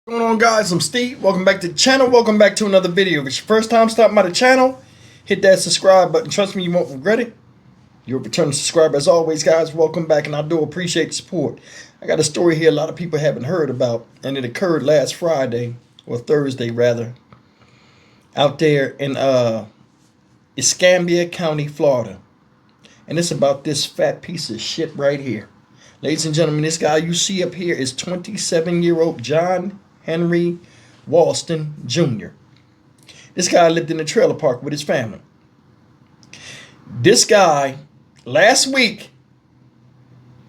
What's going on, guys? I'm Steve. Welcome back to the channel. Welcome back to another video. If it's your first time stopping by the channel, hit that subscribe button. Trust me, you won't regret it. You're a returning subscriber as always, guys. Welcome back, and I do appreciate the support. I got a story here a lot of people haven't heard about, and it occurred last Friday, or Thursday rather, out there in Escambia County, Florida. And it's about this fat piece of shit right here. Ladies and gentlemen, this guy you see up here is 27-year-old John Henry Walston Jr. This guy lived in a trailer park with his family. This guy, last week,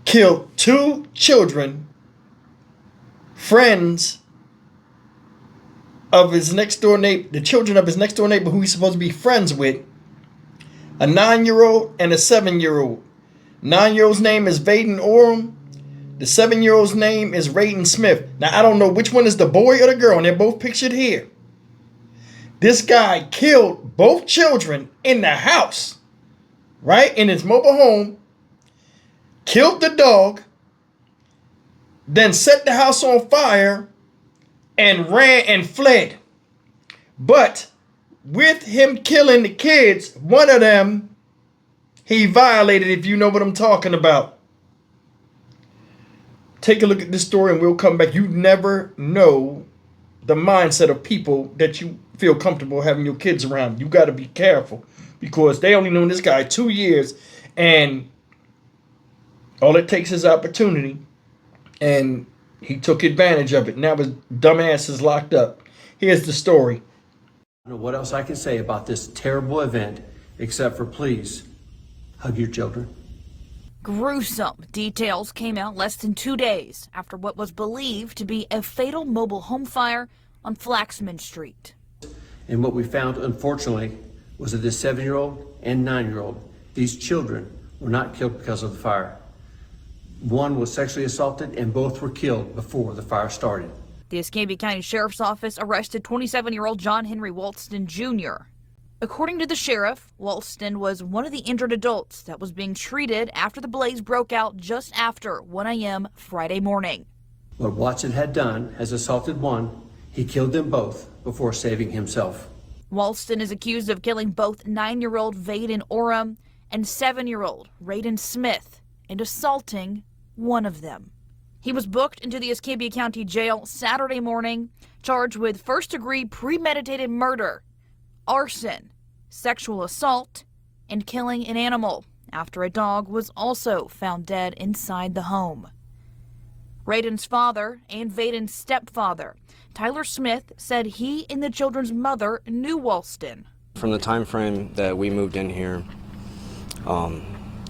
killed two children, friends of his next door neighbor, the children of his next door neighbor who he's supposed to be friends with, a 9-year-old and a 7-year-old. 9-year-old's name is Vaden Orem. The 7-year-old's name is Raiden Smith. Now, I don't know which one is the boy or the girl, and they're both pictured here. This guy killed both children in the house, right, in his mobile home, killed the dog, then set the house on fire, and ran and fled. But with him killing the kids, one of them he violated, if you know what I'm talking about. Take a look at this story and we'll come back. You never know the mindset of people that you feel comfortable having your kids around. You got to be careful because they only known this guy 2 years and all it takes is opportunity, and he took advantage of it. Now his dumbass is locked up. Here's the story. I don't know what else I can say about this terrible event except for please hug your children. Gruesome details came out less than 2 days after what was believed to be a fatal mobile home fire on Flaxman Street. And what we found, unfortunately, was that this 7-year-old and 9-year-old, these children were not killed because of the fire. One was sexually assaulted and both were killed before the fire started. The Escambia County Sheriff's Office arrested 27-year-old John Henry Walston Jr. According to the sheriff, Walston was one of the injured adults that was being treated after the blaze broke out just after 1 a.m. Friday morning. What Watson had done has assaulted one. He killed them both before saving himself. Walston is accused of killing both 9-year-old Vaden Orem and 7-year-old Raiden Smith and assaulting one of them. He was booked into the Escambia County Jail Saturday morning, charged with first-degree premeditated murder, arson, sexual assault, and killing an animal after a dog was also found dead inside the home. Raiden's father and Vaden's stepfather, Tyler Smith, said he and the children's mother knew Walston. From the time frame that we moved in here,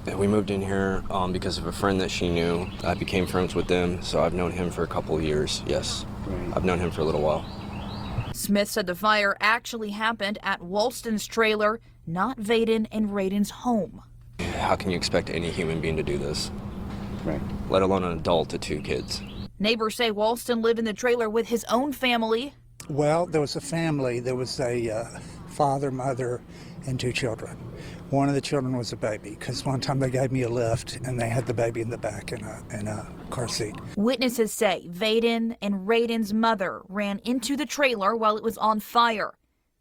because of a friend that she knew. I became friends with them, so I've known him for a couple of years, yes. I've known him for a little while. Smith said the fire actually happened at Walston's trailer, not Vaden and Raiden's home. How can you expect any human being to do this? Right. Let alone an adult to 2 kids. Neighbors say Walston lived in the trailer with his own family. Well, there was a family. There was a father, mother, and 2 children. One of the children was a baby, because one time they gave me a lift and they had the baby in the back in a car seat. Witnesses say Vaden and Raiden's mother ran into the trailer while it was on fire.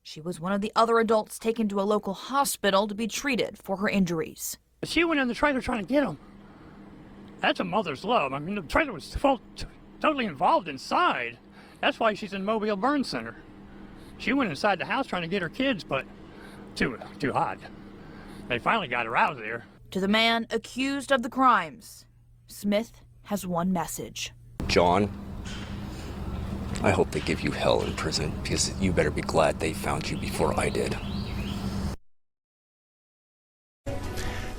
She was one of the other adults taken to a local hospital to be treated for her injuries. She went in the trailer trying to get him. That's a mother's love. I mean, the trailer was totally involved inside. That's why she's in Mobile Burn Center. She went inside the house trying to get her kids, but too hot. They finally got her out of there. To the man accused of the crimes, Smith has one message. John, I hope they give you hell in prison, because you better be glad they found you before I did.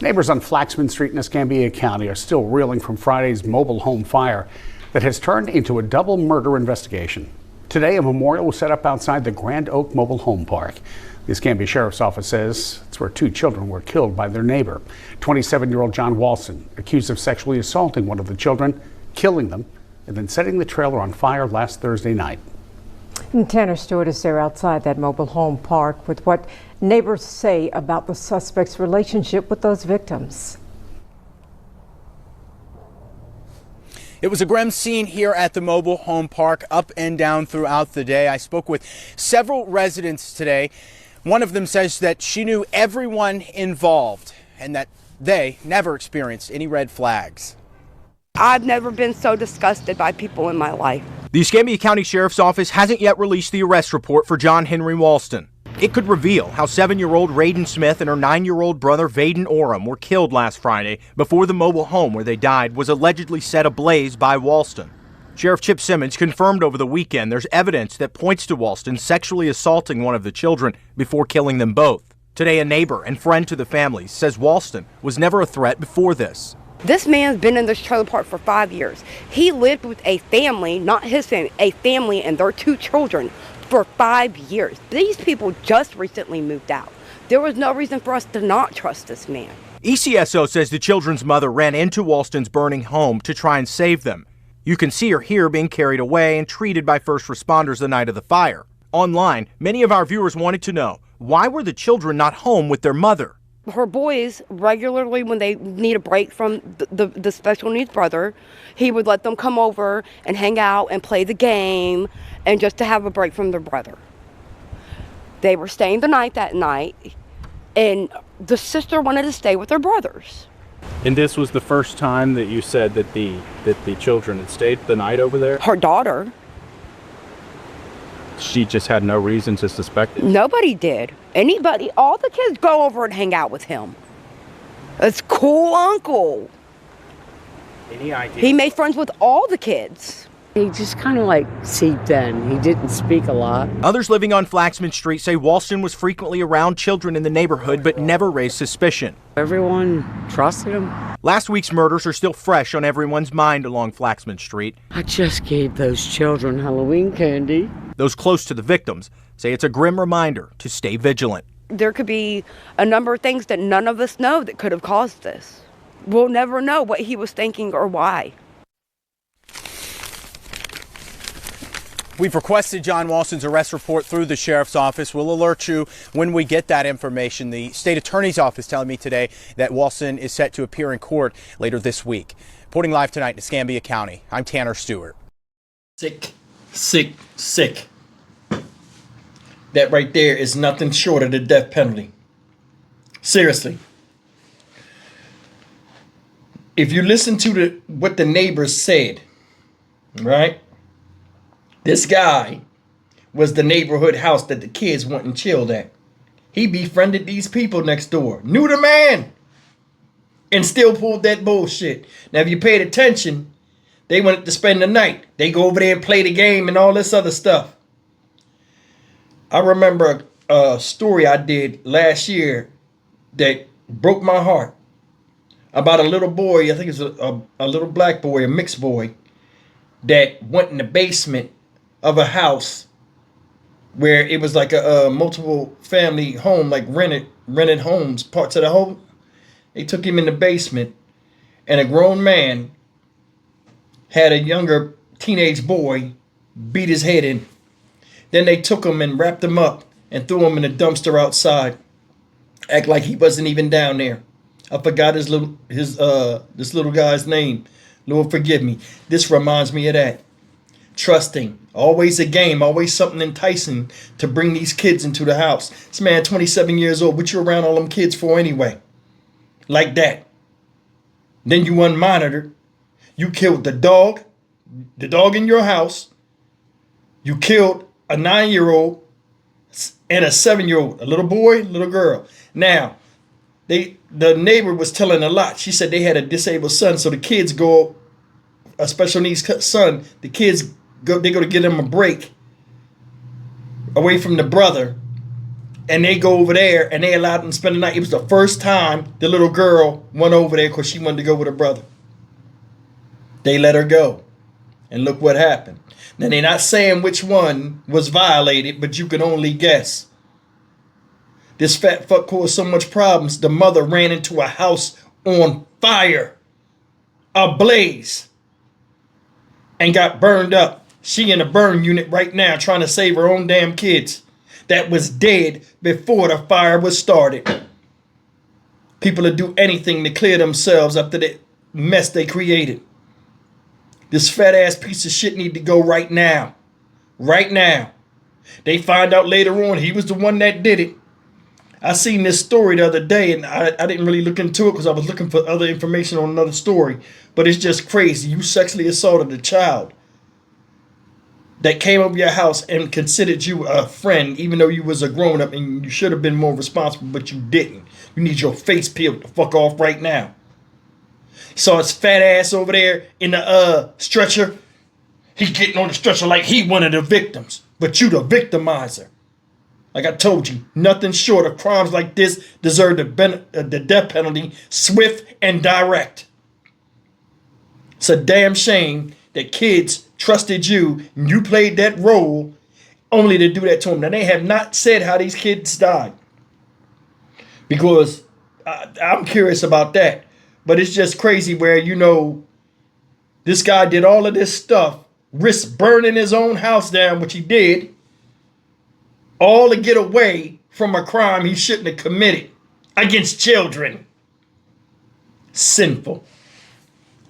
Neighbors on Flaxman Street in Escambia County are still reeling from Friday's mobile home fire that has turned into a double murder investigation. Today, a memorial was set up outside the Grand Oak Mobile Home Park. The Escambia Sheriff's Office says it's where 2 children were killed by their neighbor. 27-year-old John Walston, accused of sexually assaulting one of the children, killing them, and then setting the trailer on fire last Thursday night. And Tanner Stewart is there outside that mobile home park with what neighbors say about the suspect's relationship with those victims. It was a grim scene here at the mobile home park, up and down throughout the day. I spoke with several residents today. One of them says that she knew everyone involved and that they never experienced any red flags. I've never been so disgusted by people in my life. The Escambia County Sheriff's Office hasn't yet released the arrest report for John Henry Walston. It could reveal how 7-year-old Raiden Smith and her 9-year-old brother Vaden Oram were killed last Friday before the mobile home where they died was allegedly set ablaze by Walston. Sheriff Chip Simmons confirmed over the weekend there's evidence that points to Walston sexually assaulting one of the children before killing them both. Today, a neighbor and friend to the families says Walston was never a threat before this. This man's been in this trailer park for 5 years. He lived with a family, not his family, a family and their 2 children for 5 years. These people just recently moved out. There was no reason for us to not trust this man. ECSO says the children's mother ran into Walston's burning home to try and save them. You can see her here being carried away and treated by first responders the night of the fire. Online, many of our viewers wanted to know, why were the children not home with their mother? Her boys regularly, when they need a break from the special needs brother, he would let them come over and hang out and play the game and just to have a break from their brother. They were staying the night that night, and the sister wanted to stay with their brothers. And this was the first time that you said that the children had stayed the night over there? Her daughter. She just had no reason to suspect it? Nobody did. Anybody, all the kids go over and hang out with him. It's cool uncle. Any idea? He made friends with all the kids. He just kind of like seeped in. He didn't speak a lot. Others living on Flaxman Street say Walston was frequently around children in the neighborhood but never raised suspicion. Everyone trusted him. Last week's murders are still fresh on everyone's mind along Flaxman Street. I just gave those children Halloween candy. Those close to the victims say it's a grim reminder to stay vigilant. There could be a number of things that none of us know that could have caused this. We'll never know what he was thinking or why. We've requested John Walston's arrest report through the sheriff's office. We'll alert you when we get that information. The state attorney's office telling me today that Walston is set to appear in court later this week. Reporting live tonight in Escambia County, I'm Tanner Stewart. Sick, sick, sick. That right there is nothing short of the death penalty. Seriously. If you listen to what the neighbors said, right? This guy was the neighborhood house that the kids went and chilled at. He befriended these people next door, knew the man, and still pulled that bullshit. Now, if you paid attention, they wanted to spend the night. They go over there and play the game and all this other stuff. I remember a story I did last year that broke my heart about a little boy, I think it's a little black boy, a mixed boy, that went in the basement of a house where it was like a multiple family home, like rented homes, parts of the home. They took him in the basement, and a grown man had a younger teenage boy beat his head in. Then they took him and wrapped him up and threw him in a dumpster outside. Act like he wasn't even down there. I forgot this little guy's name. Lord forgive me. This reminds me of that. Trusting. Always a game. Always something enticing to bring these kids into the house. This man, 27 years old. What you around all them kids for anyway? Like that. Then you unmonitored. You killed the dog in your house. You killed a 9-year-old and a 7-year-old. A little boy, little girl. Now, the neighbor was telling a lot. She said they had a disabled son, so the kids go, a special needs son, the kids go to get him a break away from the brother, and they go over there and they allowed them to spend the night. It was the first time the little girl went over there because she wanted to go with her brother. They let her go, and look what happened. Now, they're not saying which one was violated, but you can only guess. This fat fuck caused so much problems, the mother ran into a house on fire, ablaze, and got burned up. She in a burn unit right now trying to save her own damn kids that was dead before the fire was started. People will do anything to clear themselves after the mess they created. This fat ass piece of shit need to go right now. Right now. They find out later on he was the one that did it. I seen this story the other day, and I didn't really look into it because I was looking for other information on another story. But it's just crazy. You sexually assaulted a child that came over your house and considered you a friend, even though you was a grown-up and you should have been more responsible, but you didn't. You need your face peeled the fuck off right now. Saw his fat ass over there in the stretcher. He getting on the stretcher like he one of the victims, but you the victimizer. Like I told you, nothing short of crimes like this deserve the death penalty, swift and direct. It's a damn shame that kids trusted you and you played that role only to do that to them. Now, they have not said how these kids died, because I'm curious about that. But it's just crazy where, you know, this guy did all of this stuff, risked burning his own house down, which he did, all to get away from a crime he shouldn't have committed against children. Sinful.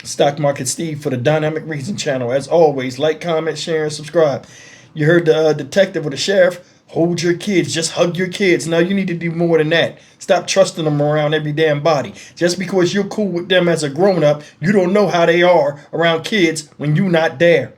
Stock Market Steve for the Dynamic Reason channel. As always, like, comment, share, and subscribe. You heard the detective or the sheriff. Hold your kids. Just hug your kids. Now you need to do more than that. Stop trusting them around every damn body. Just because you're cool with them as a grown-up, you don't know how they are around kids when you're not there.